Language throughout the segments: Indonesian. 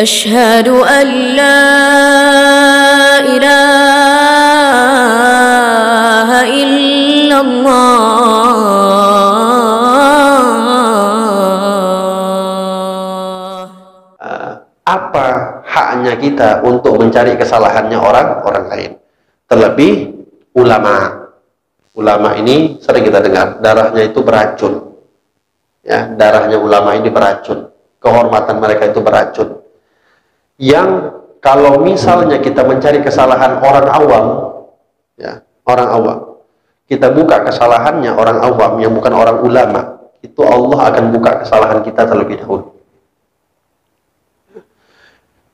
أشهد أن لا إله إلا الله. Apa haknya kita untuk mencari kesalahannya orang lain? Terlebih ulama. Ulama ini sering kita dengar, darahnya itu beracun. Ya, darahnya ulama ini beracun. Kehormatan mereka itu beracun. Yang kalau misalnya kita mencari kesalahan orang awam, ya, orang awam, kita buka kesalahannya orang awam yang bukan orang ulama, itu Allah akan buka kesalahan kita terlebih dahulu.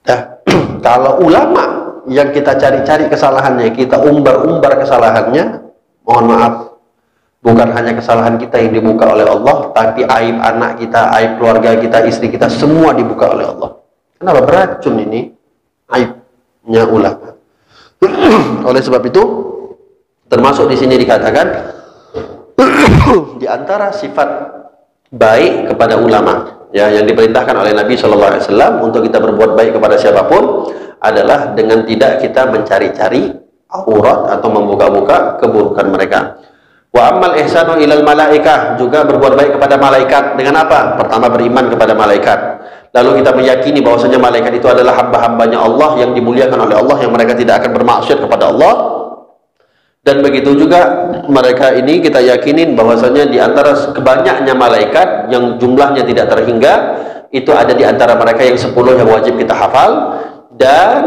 Nah, kalau ulama yang kita cari-cari kesalahannya, kita umbar-umbar kesalahannya, mohon maaf, bukan hanya kesalahan kita yang dibuka oleh Allah, tapi aib anak kita, aib keluarga kita, istri kita, semua dibuka oleh Allah. Kenapa? Beracun ini aibnya ulama. Oleh sebab itu, termasuk di sini dikatakan di antara sifat baik kepada ulama, ya, yang diperintahkan oleh Nabi SAW untuk kita berbuat baik kepada siapapun adalah dengan tidak kita mencari-cari aurat atau membuka-buka keburukan mereka. Wa ammal ihsanu ilal malaikah, juga berbuat baik kepada malaikat. Dengan apa? Pertama, beriman kepada malaikat. Lalu kita meyakini bahwasanya malaikat itu adalah hamba-hambanya Allah yang dimuliakan oleh Allah, yang mereka tidak akan bermaksiat kepada Allah. Dan begitu juga mereka ini kita yakinin bahwasanya di antara kebanyaknya malaikat yang jumlahnya tidak terhingga, itu ada di antara mereka yang 10 yang wajib kita hafal. Dan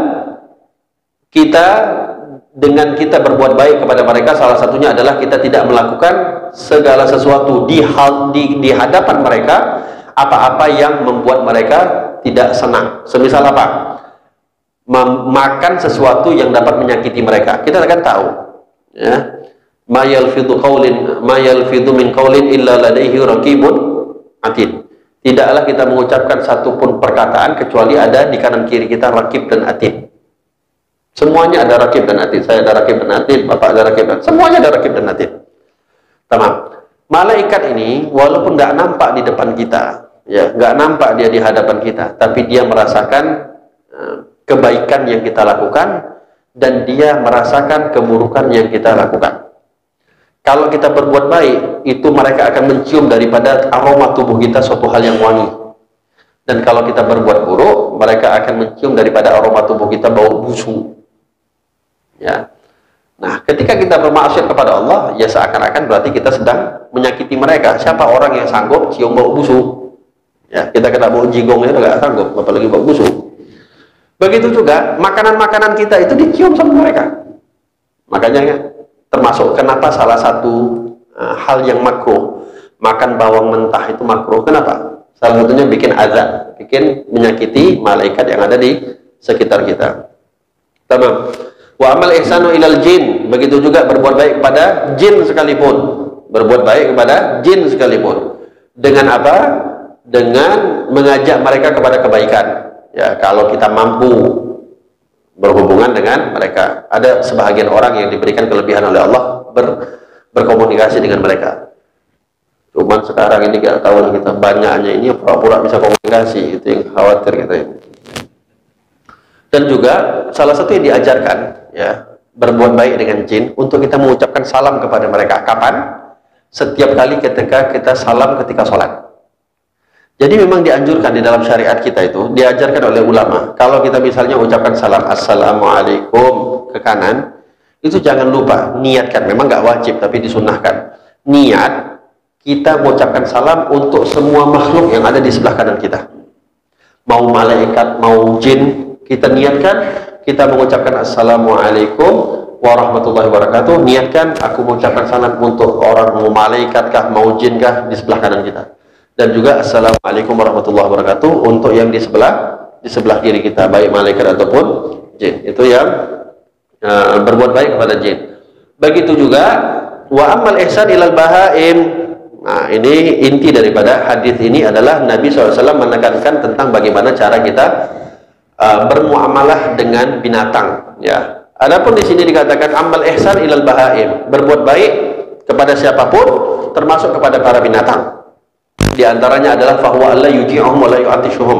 kita, dengan kita berbuat baik kepada mereka, salah satunya adalah kita tidak melakukan segala sesuatu di hadapan mereka apa-apa yang membuat mereka tidak senang. Semisal apa? Makan sesuatu yang dapat menyakiti mereka. Kita akan tahu, ya, ma yalfidhu min qaulin illa ladaihi raqibun atid. Tidaklah kita mengucapkan satu pun perkataan kecuali ada di kanan kiri kita raqib dan atid. Semuanya ada raqib dan atid. Saya ada raqib dan atid, Bapak ada raqib dan, semuanya ada raqib dan atid. Tamam. Malaikat ini walaupun nggak nampak di depan kita, ya, nggak nampak dia di hadapan kita, tapi dia merasakan kebaikan yang kita lakukan dan dia merasakan keburukan yang kita lakukan. Kalau kita berbuat baik, itu mereka akan mencium daripada aroma tubuh kita suatu hal yang wangi. Dan kalau kita berbuat buruk, mereka akan mencium daripada aroma tubuh kita bau busuk. Ya. Nah, ketika kita bermaksiat kepada Allah, ya seakan-akan berarti kita sedang menyakiti mereka. Siapa orang yang sanggup cium bau busuk? Ya, kita kena bau jigong itu nggak sanggup, apalagi bau busuk. Begitu juga makanan-makanan kita itu dicium sama mereka. Makanya ya, termasuk kenapa salah satu hal yang makruh, makan bawang mentah itu makruh. Kenapa? Salah satunya bikin azab, bikin menyakiti malaikat yang ada di sekitar kita. Tamam. Wa amal ihsanu ilal jin, begitu juga berbuat baik kepada jin sekalipun. Berbuat baik kepada jin sekalipun. Dengan apa? Dengan mengajak mereka kepada kebaikan. Ya, kalau kita mampu berhubungan dengan mereka. Ada sebahagian orang yang diberikan kelebihan oleh Allah berkomunikasi dengan mereka. Cuman sekarang ini gak tahu lah kita, banyaknya ini pura-pura bisa komunikasi, itu yang khawatir kita ini. Dan juga salah satu yang diajarkan, ya, berbuat baik dengan jin untuk kita mengucapkan salam kepada mereka. Kapan? Setiap kali ketika kita salam ketika sholat. Jadi memang dianjurkan di dalam syariat kita itu, diajarkan oleh ulama, kalau kita misalnya ucapkan salam assalamualaikum ke kanan, itu jangan lupa niatkan, memang nggak wajib tapi disunahkan, niat kita mengucapkan salam untuk semua makhluk yang ada di sebelah kanan kita, mau malaikat mau jin, kita niatkan kita mengucapkan assalamualaikum warahmatullahi wabarakatuh, niatkan aku mengucapkan salam untuk orang mau malaikat kah mau jin kah di sebelah kanan kita. Dan juga assalamualaikum warahmatullahi wabarakatuh untuk yang di sebelah kiri kita, baik malaikat ataupun jin. Itu yang berbuat baik kepada jin. Begitu juga wa ammal ihsan ilal bahaim. Nah, ini inti daripada hadis ini adalah Nabi SAW menekankan tentang bagaimana cara kita bermuamalah dengan binatang. Ya. Adapun di sini dikatakan ammal ihsan ilal bahaim, berbuat baik kepada siapapun, termasuk kepada para binatang. Di antaranya adalah fahuwa alla yuji'uhum wa la yu'atishuhum.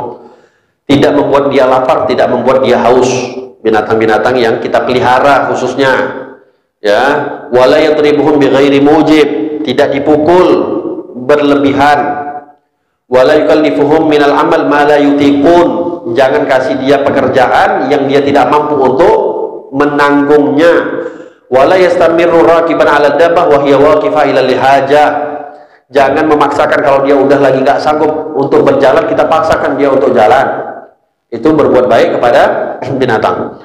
tidak membuat dia lapar, tidak membuat dia haus. Binatang-binatang yang kita pelihara khususnya, ya, wala yadribuhum bighairi mujib, tidak dipukul berlebihan, wala yukallifuhum minal amal ma la yutiqun, jangan kasih dia pekerjaan yang dia tidak mampu untuk menanggungnya, wala yastamirru rakiban 'ala dabbah wa hiya waqifah ila lihajah, jangan memaksakan kalau dia udah lagi nggak sanggup untuk berjalan, kita paksakan dia untuk jalan. Itu berbuat baik kepada binatang.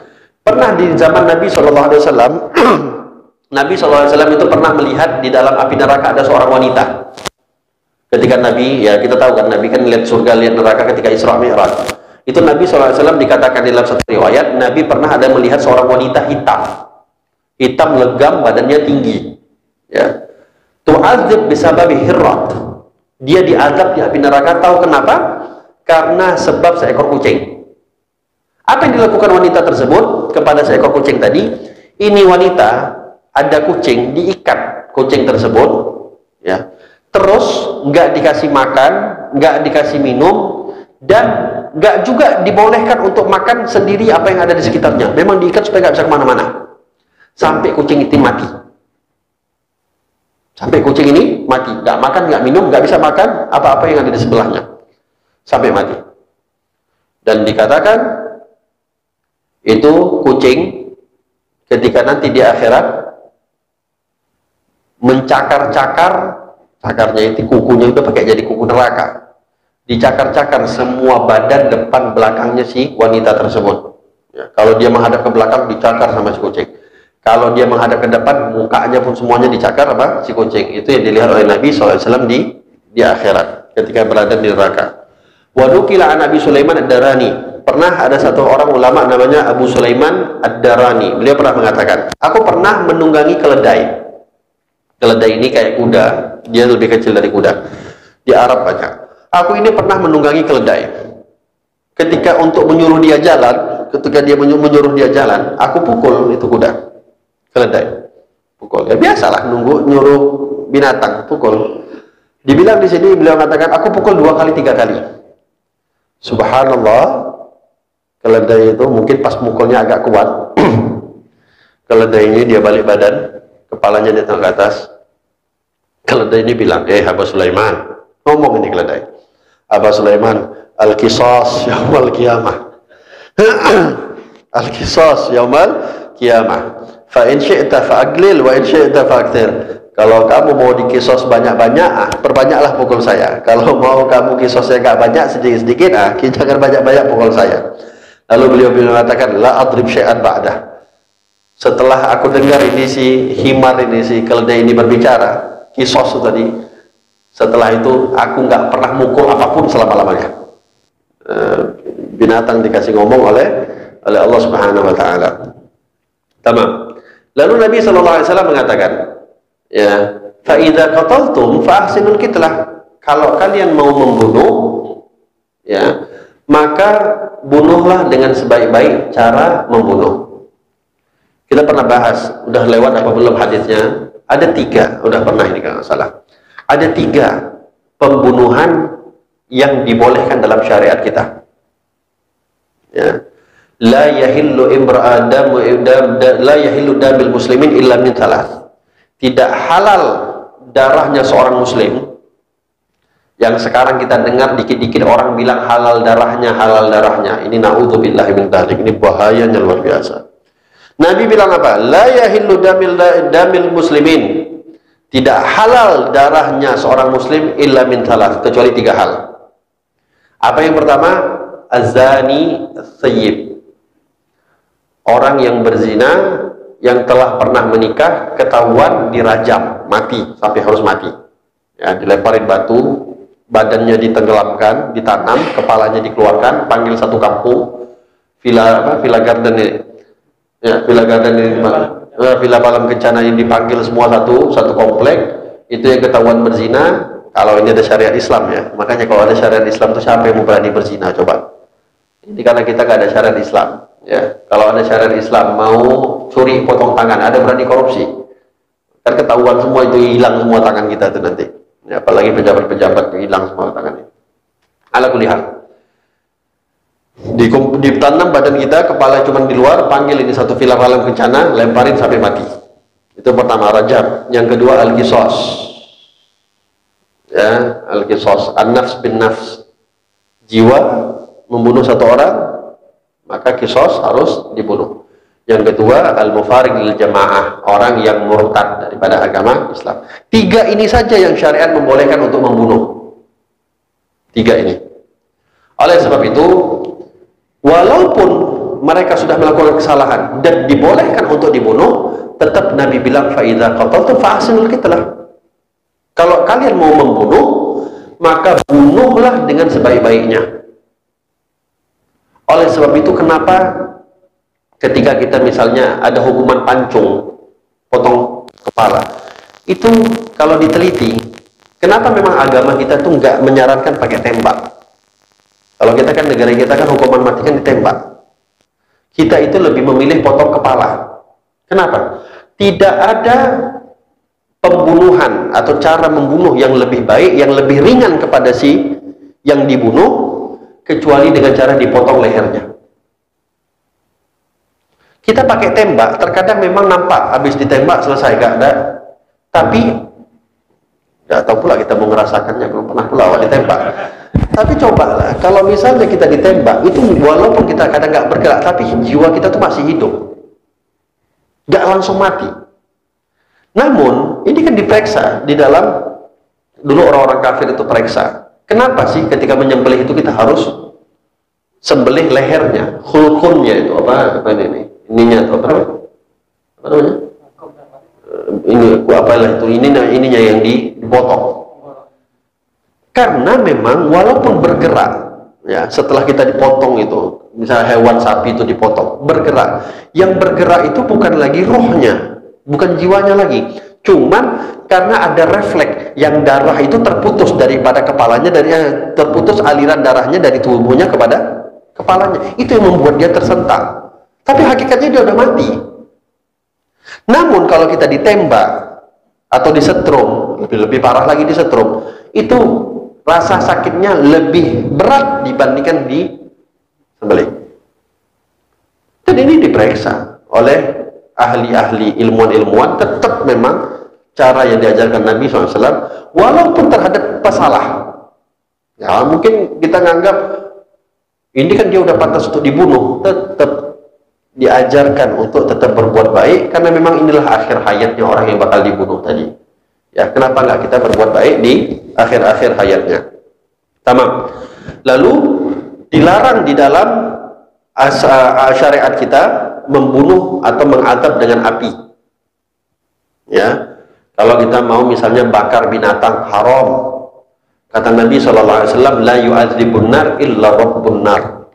Pernah di zaman Nabi SAW, Nabi SAW itu pernah melihat di dalam api neraka ada seorang wanita. Ketika Nabi, ya kita tahu kan, Nabi kan lihat surga, lihat neraka ketika Isra Mi'raj. Itu Nabi SAW dikatakan di dalam satu riwayat, Nabi pernah ada melihat seorang wanita hitam legam, badannya tinggi. Ya. Tu'adzib bisababi hirrat. Dia diazab di api neraka, tahu kenapa? Karena sebab seekor kucing. Apa yang dilakukan wanita tersebut kepada seekor kucing tadi? Ini wanita, ada kucing, diikat kucing tersebut, ya. Terus nggak dikasih makan, nggak dikasih minum, dan nggak juga dibolehkan untuk makan sendiri apa yang ada di sekitarnya. Memang diikat supaya nggak bisa kemana-mana. Sampai kucing itu mati. Sampai kucing ini mati, nggak makan, nggak minum, nggak bisa makan apa-apa yang ada di sebelahnya. Sampai mati. Dan dikatakan itu kucing ketika nanti di akhirat mencakar-cakar, cakarnya itu kukunya itu pakai jadi kuku neraka, dicakar-cakar semua badan depan belakangnya si wanita tersebut, ya, kalau dia menghadap ke belakang dicakar sama si kucing, kalau dia menghadap ke depan mukanya pun semuanya dicakar apa si kucing. Itu yang dilihat oleh Nabi SAW di akhirat ketika berada di neraka. Wadukila an Abi Sulaiman Ad-Darani. Pernah ada satu orang ulama namanya Abu Sulaiman Ad-Darani. Beliau pernah mengatakan, aku pernah menunggangi keledai. Keledai ini kayak kuda, dia lebih kecil dari kuda. Di Arab banyak. Aku ini pernah menunggangi keledai. Ketika untuk menyuruh dia jalan, ketika dia menyuruh dia jalan, aku pukul itu kuda, keledai. Pukul. Ya biasalah nyuruh binatang, pukul. Dibilang di sini beliau mengatakan, aku pukul 2 kali 3 kali. Subhanallah, keledai itu mungkin pas mukulnya agak kuat. Keledai ini dia balik badan, kepalanya di ke atas. Keledai ini bilang, Aba Sulaiman, ngomong ini keledai, Aba Sulaiman, al-qisas yaumal qiyamah. Al-qisas yaumal qiyamah. Fa in syi'ta fa'aglil wa in syi'ta fa'akthir. Kalau kamu mau dikisos banyak-banyak, perbanyaklah pukul saya. Kalau mau kamu kisosnya nggak banyak, sedikit-sedikit, jangan banyak-banyak pukul saya. Lalu beliau mengatakan, la adrib syai'an ba'dah. Setelah aku dengar ini si himar ini, si keledai ini berbicara, kisos itu tadi, setelah itu aku nggak pernah mukul apapun selama-lamanya. Binatang dikasih ngomong oleh Allah Subhanahu wa Ta'ala. Tamam. Lalu Nabi SAW mengatakan, ya, fa idza qataltum fa ahsinul qitlah. Kalau kalian mau membunuh, ya, maka bunuhlah dengan sebaik-baik cara membunuh. Kita pernah bahas, udah lewat apa belum hadisnya? Ada 3, udah pernah ini kalau nggak salah. Ada 3 pembunuhan yang dibolehkan dalam syariat kita. Ya. La yahillu la yahillu damil muslimin illa min thalath. Tidak halal darahnya seorang muslim. Yang sekarang kita dengar dikit-dikit orang bilang halal darahnya. Ini na'udzubillahi min dzalik. Ini bahayanya luar biasa. Nabi bilang apa? La yahillu damil muslimin. Tidak halal darahnya seorang muslim illa min thalath, kecuali 3 hal. Apa yang pertama? Az-zani thayyib. Orang yang berzina, yang telah pernah menikah, ketahuan dirajam, mati, sampai harus mati. Ya, dilemparin batu, badannya ditenggelamkan, ditanam, kepalanya dikeluarkan, panggil satu kampung, Villa Garden ini, ya, Villa Garden ini, Villa Palam Kencana ini dipanggil semua satu komplek. Itu yang ketahuan berzina. Kalau ini ada syariat Islam, ya, makanya kalau ada syariat Islam itu siapa yang mau berani berzina, coba? Ini karena kita nggak ada syariat Islam. Ya, kalau ada syariat Islam mau curi potong tangan, ada berani korupsi, kan ketahuan semua itu, hilang semua tangan kita itu nanti. Ya, apalagi pejabat-pejabat hilang semua tangannya. Ala kulli hal. Ditanam badan kita, kepala cuma di luar, panggil ini satu film alam bencana, lemparin sampai mati. Itu pertama, rajam. Yang kedua, al-qisas. Ya, al-qisas, an-nafs bin nafs. Jiwa membunuh satu orang, maka qisas harus dibunuh. Yang kedua, al-mufariq lil jamaah, orang yang murtad daripada agama Islam. 3 ini saja yang syariat membolehkan untuk membunuh. 3 ini. Oleh sebab itu, walaupun mereka sudah melakukan kesalahan dan dibolehkan untuk dibunuh, tetap Nabi bilang fa idza qataltum fa ahsinul qitlah. Kalau kalian mau membunuh, maka bunuhlah dengan sebaik-baiknya. Oleh sebab itu, kenapa ketika kita misalnya ada hukuman pancung, potong kepala, itu kalau diteliti, kenapa memang agama kita tuh nggak menyarankan pakai tembak? Kalau kita kan, negara kita kan hukuman mati kan ditembak. Kita itu lebih memilih potong kepala. Kenapa? Tidak ada pembunuhan atau cara membunuh yang lebih baik, yang lebih ringan kepada si yang dibunuh, kecuali dengan cara dipotong lehernya. Kita pakai tembak, terkadang memang nampak habis ditembak selesai, gak ada. Tapi gak tahu pula kita mau ngerasakannya, belum pernah pula awak ditembak. Tapi cobalah, kalau misalnya kita ditembak, itu walaupun kita kadang gak bergerak, tapi jiwa kita tuh masih hidup, gak langsung mati. Namun ini kan diperiksa di dalam, dulu orang-orang kafir itu periksa. Kenapa sih ketika menyembelih itu kita harus sembelih lehernya, khulqumnya itu apa ini? Ininya atau apa namanya? Ini apalah itu, ininya yang dipotong. Karena memang walaupun bergerak, ya setelah kita dipotong itu, misalnya hewan sapi itu dipotong, bergerak. Yang bergerak itu bukan lagi rohnya, bukan jiwanya lagi. Cuman karena ada refleks yang darah itu terputus daripada kepalanya, terputus aliran darahnya dari tubuhnya kepada kepalanya. Itu yang membuat dia tersentak. Tapi hakikatnya dia udah mati. Namun kalau kita ditembak atau disetrum, lebih parah lagi disetrum, itu rasa sakitnya lebih berat dibandingkan di sembelih. Dan ini diperiksa oleh ahli-ahli ilmuwan-ilmuwan, tetap memang cara yang diajarkan Nabi SAW, walaupun terhadap pesalah. Ya mungkin kita nganggap ini kan dia udah pantas untuk dibunuh, tetap diajarkan untuk tetap berbuat baik, karena memang inilah akhir hayatnya orang yang bakal dibunuh tadi. Ya, kenapa nggak kita berbuat baik di akhir-akhir hayatnya? Tamam. Lalu dilarang di dalam syariat kita membunuh atau mengadab dengan api. Ya, kalau kita mau misalnya bakar binatang, haram. Kata Nabi SAW, la yu'adzibun nar illa rabbun nar.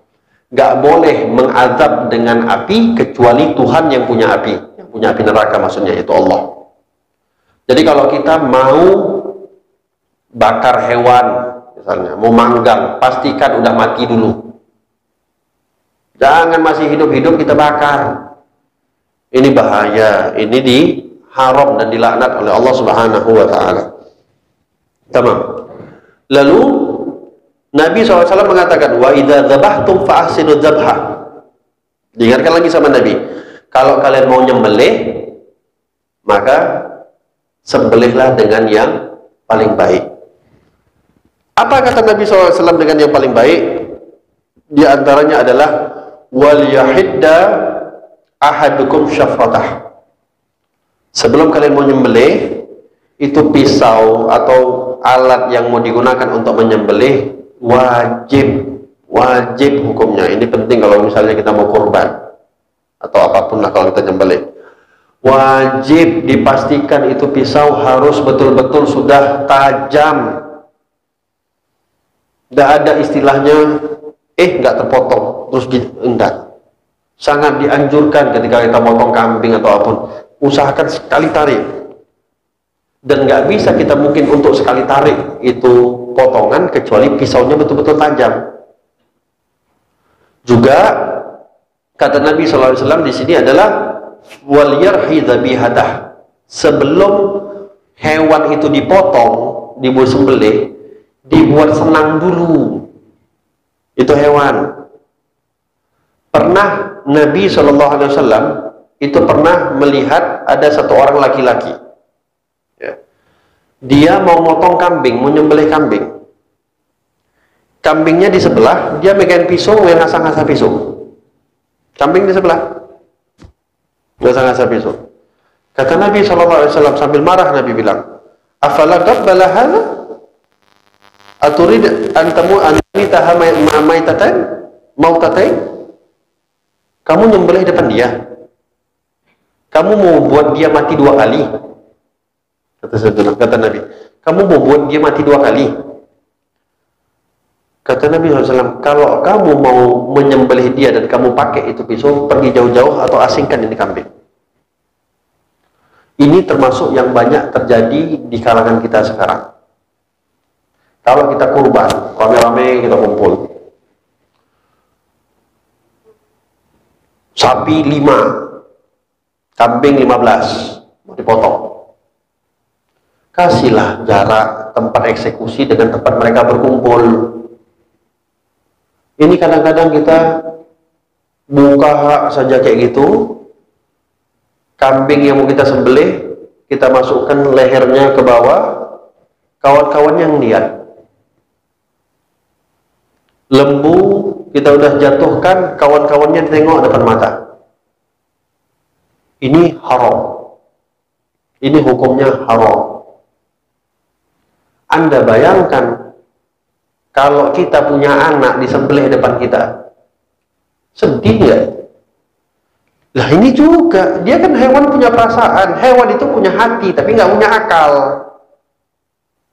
Gak boleh mengadab dengan api kecuali Tuhan yang punya api, yang punya api neraka, maksudnya itu Allah. Jadi kalau kita mau bakar hewan, misalnya mau manggang, pastikan udah mati dulu. Jangan masih hidup-hidup kita bakar. Ini bahaya, ini diharam dan dilaknat oleh Allah Subhanahu wa taala. Tamam. Lalu Nabi SAW mengatakan, wa idza dzabhtum fa ahsinu dzabha. Diingatkan lagi sama Nabi, kalau kalian mau nyembelih, maka sembelihlah dengan yang paling baik. Apa kata Nabi SAW dengan yang paling baik? Di antaranya adalah wal yahidda ahadukum syafratah. Sebelum kalian mau nyembelih, itu pisau atau alat yang mau digunakan untuk menyembelih wajib hukumnya. Ini penting kalau misalnya kita mau kurban atau apapun lah kalau kita nyembelih. Wajib dipastikan itu pisau harus betul-betul sudah tajam. Tidak ada istilahnya nggak terpotong terus enggak. Sangat dianjurkan ketika kita potong kambing atau apapun, usahakan sekali tarik. Dan nggak bisa kita mungkin untuk sekali tarik itu potongan kecuali pisaunya betul-betul tajam. Juga kata Nabi SAW di sini adalah wal yarhi dhabihatah. Sebelum hewan itu dipotong, dibuat sembelih, dibuat senang dulu itu hewan. Pernah Nabi SAW itu pernah melihat ada satu orang laki-laki, ya. Dia mau motong kambing, mau nyembelih kambing. Kambingnya di sebelah, dia megang pisau, ngasah-ngasah pisau. Kambing di sebelah, ngasah-ngasah pisau. Kata Nabi SAW sambil marah, Nabi bilang, afala qabbala hadha? Aturid antamu antamitaha maitatain? Mautatain? Kamu nyembelih depan dia? Kamu mau buat dia mati 2 kali? Kata Nabi, kamu mau buat dia mati 2 kali? Kata Nabi SAW, kalau kamu mau menyembelih dia dan kamu pakai itu pisau, pergi jauh-jauh atau asingkan ini kambing. Ini termasuk yang banyak terjadi di kalangan kita sekarang. Kalau kita kurban, rame-rame kita kumpul. Sapi 5, kambing 15, mau dipotong. Kasihlah jarak tempat eksekusi dengan tempat mereka berkumpul. Ini kadang-kadang kita buka hak saja kayak gitu. Kambing yang mau kita sembelih, kita masukkan lehernya ke bawah, kawan-kawan yang lihat. Lembu kita udah jatuhkan, kawan-kawannya tengok depan mata. Ini haram. Ini hukumnya haram. Anda bayangkan kalau kita punya anak disembelih depan kita, sedih nggak? Lah ini juga, dia kan hewan punya perasaan. Hewan itu punya hati, tapi nggak punya akal.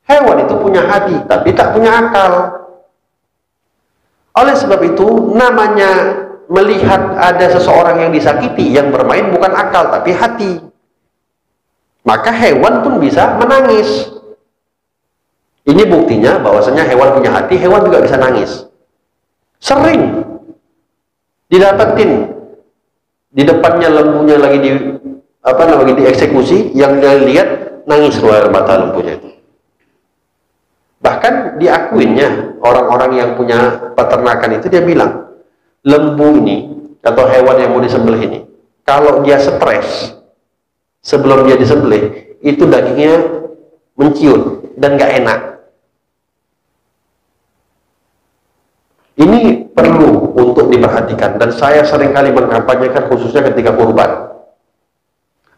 Hewan itu punya hati, tapi tak punya akal. Oleh sebab itu, namanya melihat ada seseorang yang disakiti, yang bermain bukan akal, tapi hati. Maka hewan pun bisa menangis. Ini buktinya bahwasanya hewan punya hati, hewan juga bisa nangis. Sering didapetin di depannya lembunya lagi dieksekusi, yang dia lihat nangis keluar mata lembunya itu. Bahkan diakuinnya orang-orang yang punya peternakan itu, dia bilang lembu ini atau hewan yang mau disembelih ini, kalau dia stres sebelum dia disembelih, itu dagingnya menciut dan nggak enak. Ini perlu untuk diperhatikan, dan saya seringkali mengkampanyekan khususnya ketika kurban.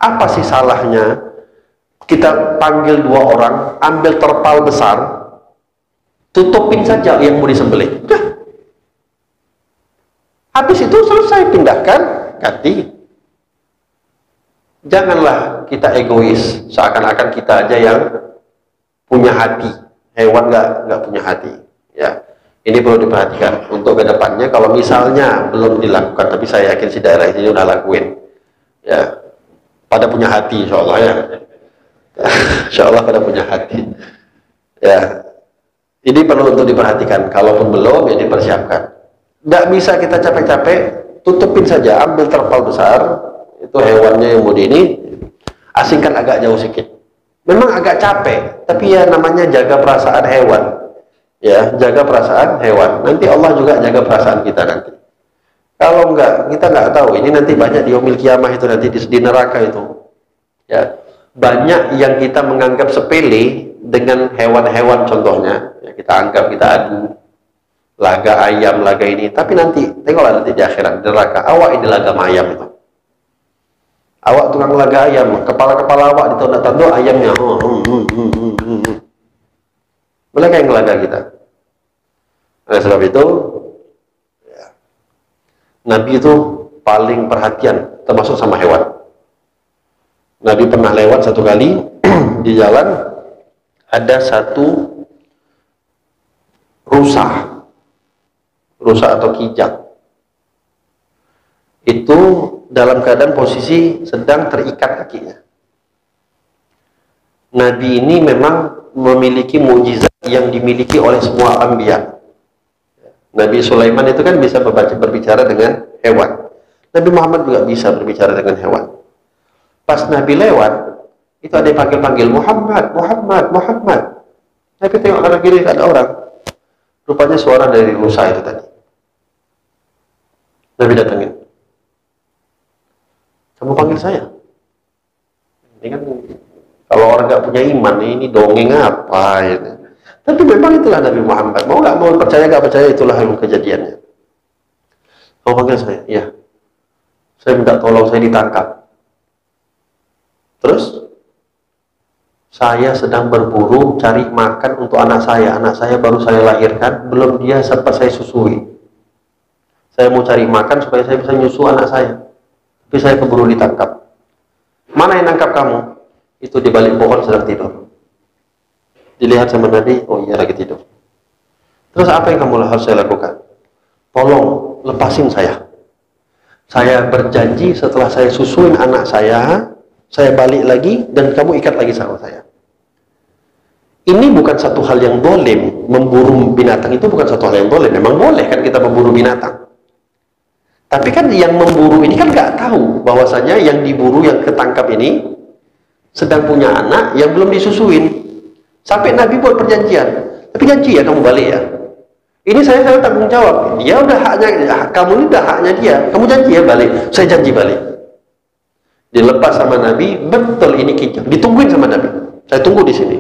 Apa sih salahnya kita panggil 2 orang, ambil terpal besar, tutupin saja yang mau disembelih. Habis itu selesai, pindahkan, ganti. Janganlah kita egois, seakan-akan kita aja yang punya hati. Hewan nggak punya hati. Ya. Ini perlu diperhatikan untuk kedepannya. Kalau misalnya belum dilakukan, tapi saya yakin si daerah ini udah lakuin, ya, pada punya hati, insya Allah ya, insya Allah pada punya hati, ya. Ini perlu untuk diperhatikan. Kalaupun belum, ya dipersiapkan. Nggak bisa kita capek-capek, tutupin saja, ambil terpal besar, itu hewannya yang budi ini, asingkan agak jauh sedikit. Memang agak capek, tapi ya namanya jaga perasaan hewan. Ya, jaga perasaan hewan. Nanti Allah juga jaga perasaan kita nanti. Kalau enggak, kita nggak tahu. Ini nanti banyak di yaumil kiamah itu, nanti di neraka itu. Ya, banyak yang kita menganggap sepele dengan hewan-hewan contohnya. Ya, kita anggap, kita adu laga ayam, laga ini. Tapi nanti, tengoklah nanti di akhirat, di neraka. Awak ini laga ayam itu. Awak tukang laga ayam, kepala-kepala awak ditanduk-tanduk ayamnya. Mereka yang ngelaga kita. Oleh sebab itu, ya, Nabi itu paling perhatian, termasuk sama hewan. Nabi pernah lewat satu kali di jalan, ada satu rusa atau kijang. Itu dalam keadaan posisi sedang terikat kakinya. Nabi ini memang memiliki mukjizat yang dimiliki oleh semua anbiya. Nabi Sulaiman itu kan bisa berbicara dengan hewan. Nabi Muhammad juga bisa berbicara dengan hewan. Pas Nabi lewat, itu ada yang panggil-panggil Muhammad, Muhammad, Muhammad. Nabi tengok kanan kiri, ada orang. Rupanya suara dari rusa itu tadi. Nabi datangin. Kamu panggil saya. Ini kan kalau orang nggak punya iman, ini dongeng apa ini? Tapi memang itulah Nabi Muhammad. Mau nggak mau percaya nggak percaya, itulah yang kejadiannya. Kamu panggil saya, iya. Saya minta tolong, saya ditangkap. Terus saya sedang berburu cari makan untuk anak saya. Anak saya baru saya lahirkan, belum dia sempat saya susui. Saya mau cari makan supaya saya bisa nyusu anak saya. Tapi saya keburu ditangkap. Mana yang nangkap kamu? Itu di balik pohon sedang tidur. Dilihat sama Nabi, oh iya lagi tidur. Terus apa yang kamu harus saya lakukan? Tolong lepasin saya. Saya berjanji setelah saya susuin anak saya balik lagi dan kamu ikat lagi sama saya. Ini bukan satu hal yang boleh. Memburu binatang itu bukan satu hal yang boleh. Memang boleh kan kita memburu binatang. Tapi kan yang memburu ini kan nggak tahu bahwasanya yang diburu, yang ketangkap ini sedang punya anak yang belum disusuin. Sampai Nabi buat perjanjian. Tapi janji ya kamu balik ya. Ini saya tanggung jawab. Dia udah haknya, kamu ini udah haknya dia. Kamu janji ya balik. Saya janji balik. Dilepas sama Nabi, betul ini kijab. Ditungguin sama Nabi. Saya tunggu di sini.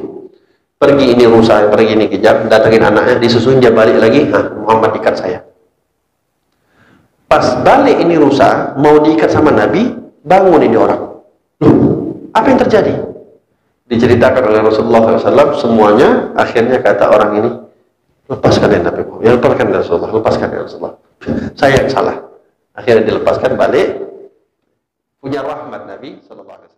Pergi ini rusa, pergi ini kijab, datangin anaknya, disusuin dia balik lagi. Muhammad ikat saya. Pas balik ini rusa, mau diikat sama Nabi, bangun ini orang. Loh, apa yang terjadi? Diceritakan oleh Rasulullah SAW, semuanya akhirnya kata orang ini, lepaskan ya Nabi Muhammad. Ya lepaskan ya Rasulullah, lepaskan ya Rasulullah. Saya yang salah. Akhirnya dilepaskan balik. Punya rahmat Nabi SAW.